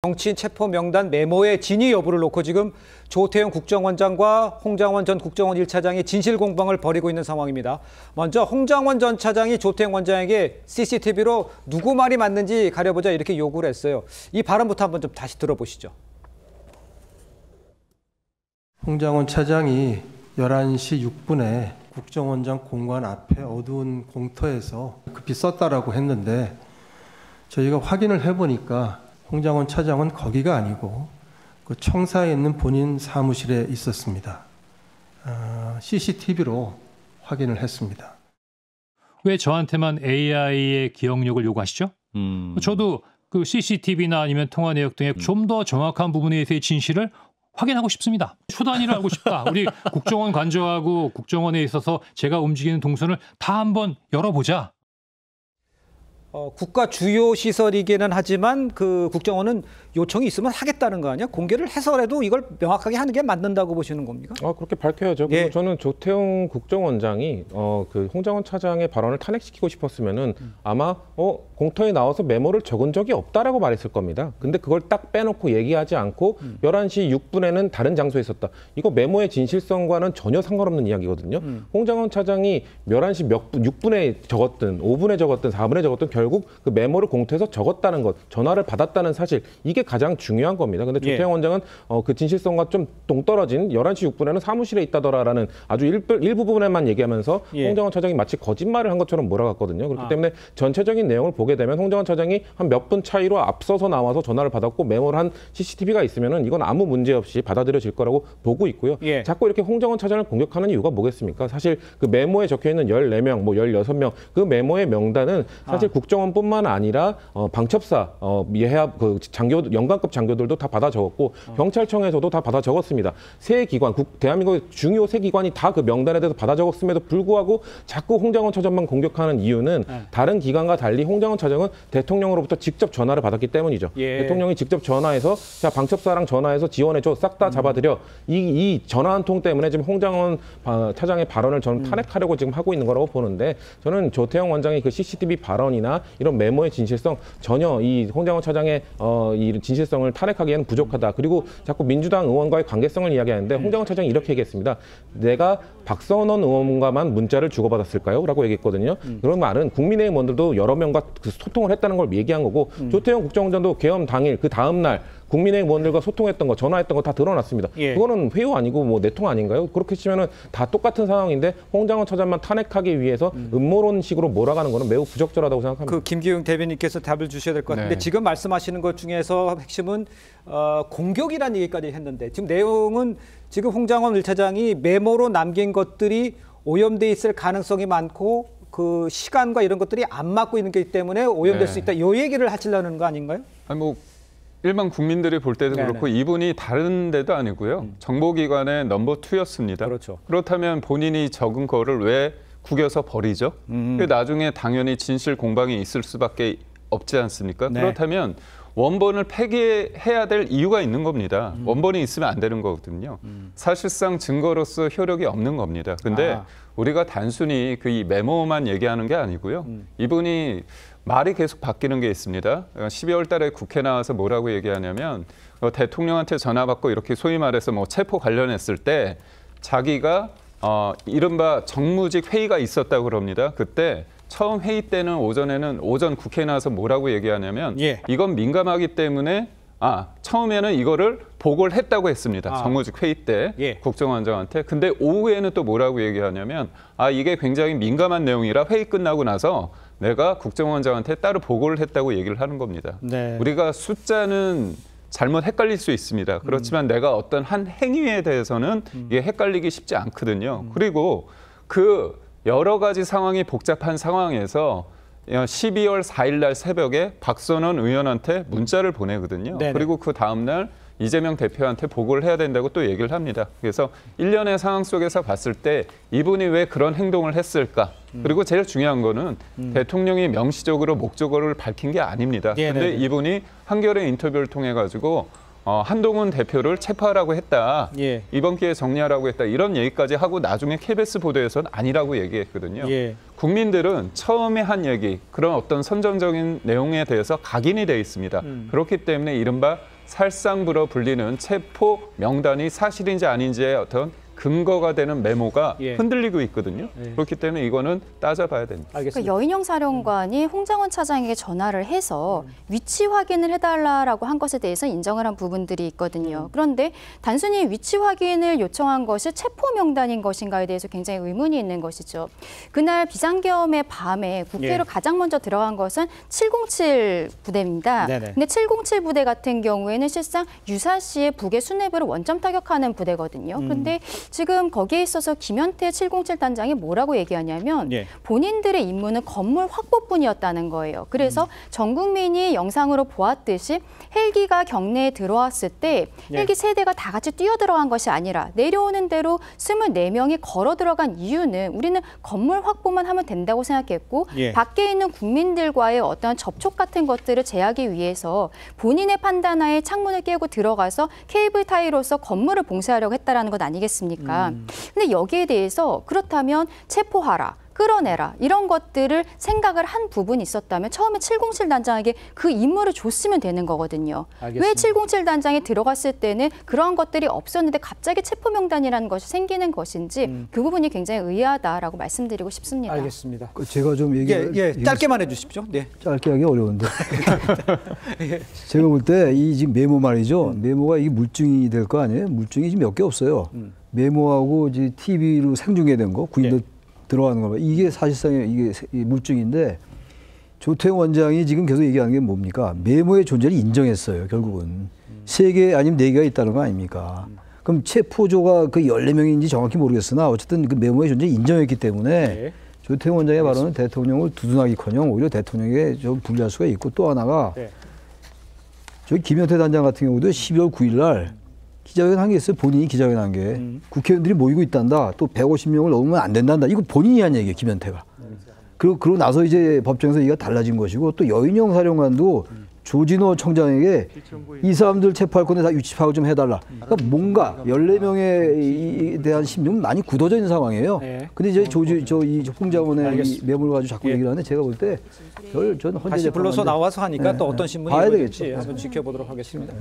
정치인 체포 명단 메모의 진위 여부를 놓고 지금 조태용 국정원장과 홍장원 전 국정원 1차장이 진실 공방을 벌이고 있는 상황입니다. 먼저 홍장원 전 차장이 조태용 원장에게 CCTV로 누구 말이 맞는지 가려보자 이렇게 요구를 했어요. 이 발언부터 한번 좀 다시 들어보시죠. 홍장원 차장이 11시 6분에 국정원장 공관 앞에 어두운 공터에서 급히 썼다라고 했는데 저희가 확인을 해보니까 홍장원 차장은 거기가 아니고 그 청사에 있는 본인 사무실에 있었습니다. CCTV로 확인을 했습니다. 왜 저한테만 AI의 기억력을 요구하시죠? 저도 그 CCTV나 아니면 통화 내역 등의 좀 더 정확한 부분에 대해서의 진실을 확인하고 싶습니다. 초단위를 알고 싶다. 우리 국정원 관저하고 국정원에 있어서 제가 움직이는 동선을 다 한번 열어보자. 국가 주요 시설이기는 하지만 그 국정원은 요청이 있으면 하겠다는 거 아니야? 공개를 해서라도 이걸 명확하게 하는 게 맞는다고 보시는 겁니까? 그렇게 밝혀야죠. 예. 그리고 저는 조태용 국정원장이 그 홍장원 차장의 발언을 탄핵시키고 싶었으면은 아마 공터에 나와서 메모를 적은 적이 없다라고 말했을 겁니다. 근데 그걸 딱 빼놓고 얘기하지 않고 11시 6분에는 다른 장소에 있었다. 이거 메모의 진실성과는 전혀 상관없는 이야기거든요. 홍장원 차장이 11시 6분에 적었든 5분에 적었든 4분에 적었든 결국 그 메모를 공터에서 적었다는 것, 전화를 받았다는 사실, 이게 가장 중요한 겁니다. 근데 조태용 원장은 그 진실성과 좀 동떨어진 11시 6분에는 사무실에 있다더라라는 아주 일부 부분에만 얘기하면서 홍장원 차장이 마치 거짓말을 한 것처럼 몰아갔거든요. 그렇기 때문에 전체적인 내용을 보게 되면 홍장원 차장이 한 몇 분 차이로 앞서서 나와서 전화를 받았고 메모를 한 CCTV가 있으면은 이건 아무 문제 없이 받아들여질 거라고 보고 있고요. 자꾸 이렇게 홍장원 차장을 공격하는 이유가 뭐겠습니까? 사실 그 메모에 적혀 있는 14명, 뭐 16명 그 메모의 명단은 사실 국정원뿐만 아니라 방첩사, 예하 그 연관급 장교들도 다 받아 적었고 경찰청에서도 다 받아 적었습니다. 세 기관, 대한민국의 중요 세 기관이 다 그 명단에 대해서 받아 적었음에도 불구하고 자꾸 홍장원 차장만 공격하는 이유는 다른 기관과 달리 홍장원 차장은 대통령으로부터 직접 전화를 받았기 때문이죠. 대통령이 직접 전화해서 자 방첩사랑 전화해서 지원해줘, 싹 다 잡아들여. 이 전화 한 통 때문에 지금 홍장원 차장의 발언을 저는 탄핵하려고 지금 하고 있는 거라고 보는데, 저는 조태용 원장의 그 CCTV 발언이나 이런 메모의 진실성 전혀 이 홍장원 차장의 이 진실성을 탄핵하기에는 부족하다. 그리고 자꾸 민주당 의원과의 관계성을 이야기하는데 홍장원 차장이 이렇게 얘기했습니다. 내가 박선원 의원과만 문자를 주고받았을까요? 라고 얘기했거든요. 그런 말은 국민의힘 의원들도 여러 명과 그 소통을 했다는 걸 얘기한 거고 조태용 국정원장도 계엄 당일 그 다음 날 국민의힘 의원들과 소통했던 거, 전화했던 거 다 드러났습니다. 그거는 회유 아니고 뭐 내통 아닌가요? 그렇게 치면은 다 똑같은 상황인데 홍장원 차장만 탄핵하기 위해서 음모론식으로 몰아가는 거는 매우 부적절하다고 생각합니다. 그 김기웅 대변인께서 답을 주셔야 될 것 같은데 지금 말씀하시는 것 중에서 핵심은 공격이라는 얘기까지 했는데 지금 내용은 지금 홍장원 1차장이 메모로 남긴 것들이 오염돼 있을 가능성이 많고 그 시간과 이런 것들이 안 맞고 있는 게 때문에 오염될 수 있다. 이 얘기를 하시려는 거 아닌가요? 아니 뭐 일반 국민들이 볼 때도 그렇고 이분이 다른 데도 아니고요. 정보기관의 넘버 2였습니다. 그렇죠. 그렇다면 본인이 적은 거를 왜 구겨서 버리죠? 나중에 당연히 진실 공방이 있을 수밖에 없지 않습니까? 그렇다면 원본을 폐기해야 될 이유가 있는 겁니다. 원본이 있으면 안 되는 거거든요. 사실상 증거로서 효력이 없는 겁니다. 근데 우리가 단순히 그 이 메모만 얘기하는 게 아니고요. 이분이 말이 계속 바뀌는 게 있습니다. 12월 달에 국회 나와서 뭐라고 얘기하냐면 대통령한테 전화 받고 이렇게 소위 말해서 뭐 체포 관련했을 때 자기가 이른바 정무직 회의가 있었다고 그럽니다. 그때 처음 회의 때는 오전 국회에 나와서 뭐라고 얘기하냐면 이건 민감하기 때문에 처음에는 이거를 보고를 했다고 했습니다. 정무직 회의 때 국정원장한테. 근데 오후에는 또 뭐라고 얘기하냐면 이게 굉장히 민감한 내용이라 회의 끝나고 나서 내가 국정원장한테 따로 보고를 했다고 얘기를 하는 겁니다. 우리가 숫자는 잘못 헷갈릴 수 있습니다. 그렇지만 내가 어떤 한 행위에 대해서는 이게 헷갈리기 쉽지 않거든요. 그리고 그 여러 가지 상황이 복잡한 상황에서 12월 4일 날 새벽에 박선원 의원한테 문자를 보내거든요. 그리고 그 다음 날 이재명 대표한테 보고를 해야 된다고 또 얘기를 합니다. 그래서 일련의 상황 속에서 봤을 때 이분이 왜 그런 행동을 했을까? 그리고 제일 중요한 거는 대통령이 명시적으로 목적어를 밝힌 게 아닙니다. 그런데 이분이 한겨레 인터뷰를 통해 가지고 한동훈 대표를 체포하라고 했다. 예. 이번 기회에 정리하라고 했다. 이런 얘기까지 하고 나중에 KBS 보도에서는 아니라고 얘기했거든요. 예. 국민들은 처음에 한 얘기, 그런 어떤 선정적인 내용에 대해서 각인이 돼 있습니다. 그렇기 때문에 이른바 살상부로 불리는 체포 명단이 사실인지 아닌지의 어떤 근거가 되는 메모가 예. 흔들리고 있거든요. 그렇기 때문에 이거는 따져봐야 됩니다. 알겠습니다. 그러니까 여인영 사령관이 홍장원 차장에게 전화를 해서 위치 확인을 해달라고 한 것에 대해서 인정을 한 부분들이 있거든요. 그런데 단순히 위치 확인을 요청한 것이 체포 명단인 것인가에 대해서 굉장히 의문이 있는 것이죠. 그날 비상계엄의 밤에 국회로 예. 가장 먼저 들어간 것은 707 부대입니다. 네네. 근데 707 부대 같은 경우에는 실상 유사시의 북의 수뇌부를 원점 타격하는 부대거든요. 그런데 지금 거기에 있어서 김현태 707 단장이 뭐라고 얘기하냐면 예. 본인들의 임무는 건물 확보뿐이었다는 거예요. 그래서 전 국민이 영상으로 보았듯이 헬기가 경내에 들어왔을 때 헬기 세 대가 다 같이 뛰어들어간 것이 아니라 내려오는 대로 24명이 걸어 들어간 이유는 우리는 건물 확보만 하면 된다고 생각했고 예. 밖에 있는 국민들과의 어떤 접촉 같은 것들을 제하기 위해서 본인의 판단하에 창문을 깨고 들어가서 케이블 타이로서 건물을 봉쇄하려고 했다라는 것 아니겠습니까? 근데 여기에 대해서 그렇다면 체포하라. 끌어내라 이런 것들을 생각을 한 부분이 있었다면 처음에 707 단장에게 그 임무를 줬으면 되는 거거든요. 알겠습니다. 왜 707 단장이 들어갔을 때는 그러한 것들이 없었는데 갑자기 체포 명단이라는 것이 생기는 것인지 그 부분이 굉장히 의아하다라고 말씀드리고 싶습니다. 알겠습니다. 제가 좀 예, 짧게만 해주십시오. 네. 짧게 하기 어려운데. 제가 볼 때 이 지금 메모 말이죠. 메모가 이게 물증이 될 거 아니에요? 물증이 지금 몇 개 없어요. 메모하고 이제 TV로 생중계된 거, 구인도 들어가는 거. 이게 사실상의 이게 물증인데 조태용 원장이 지금 계속 얘기하는 게 뭡니까? 메모의 존재를 인정했어요. 결국은 3개 아니면 4개가 있다는 거 아닙니까? 그럼 체포조가 그 14명인지 정확히 모르겠으나 어쨌든 그 메모의 존재를 인정했기 때문에 네. 조태용 원장의 발언은 대통령을 두둔하기커녕 오히려 대통령에게 좀 불리할 수가 있고 또 하나가 네. 저희 김현태 단장 같은 경우도 12월 9일 날 기자회견 한 게 있어요. 본인이 기자회견 한 게. 국회의원들이 모이고 있단다. 또 150명을 넘으면 안 된단다. 이거 본인이 한 얘기예요. 김현태가. 그러고 나서 이제 법정에서 얘기가 달라진 것이고 또 여인영 사령관도 조진호 청장에게 이 사람들 체포할 건데 다 유치 파악 좀 해달라. 그러니까 뭔가 14명에 대한 심정은 많이 굳어져 있는 상황이에요. 네. 근데 이제 이 홍장원의 이 매물 가지고 자꾸 얘기를 하는데 제가 볼 때 전 헌재 다시 불러서 재판관들 나와서 하니까 또 어떤 신문이 봐야 보일지 되겠죠. 한번 지켜보도록 하겠습니다.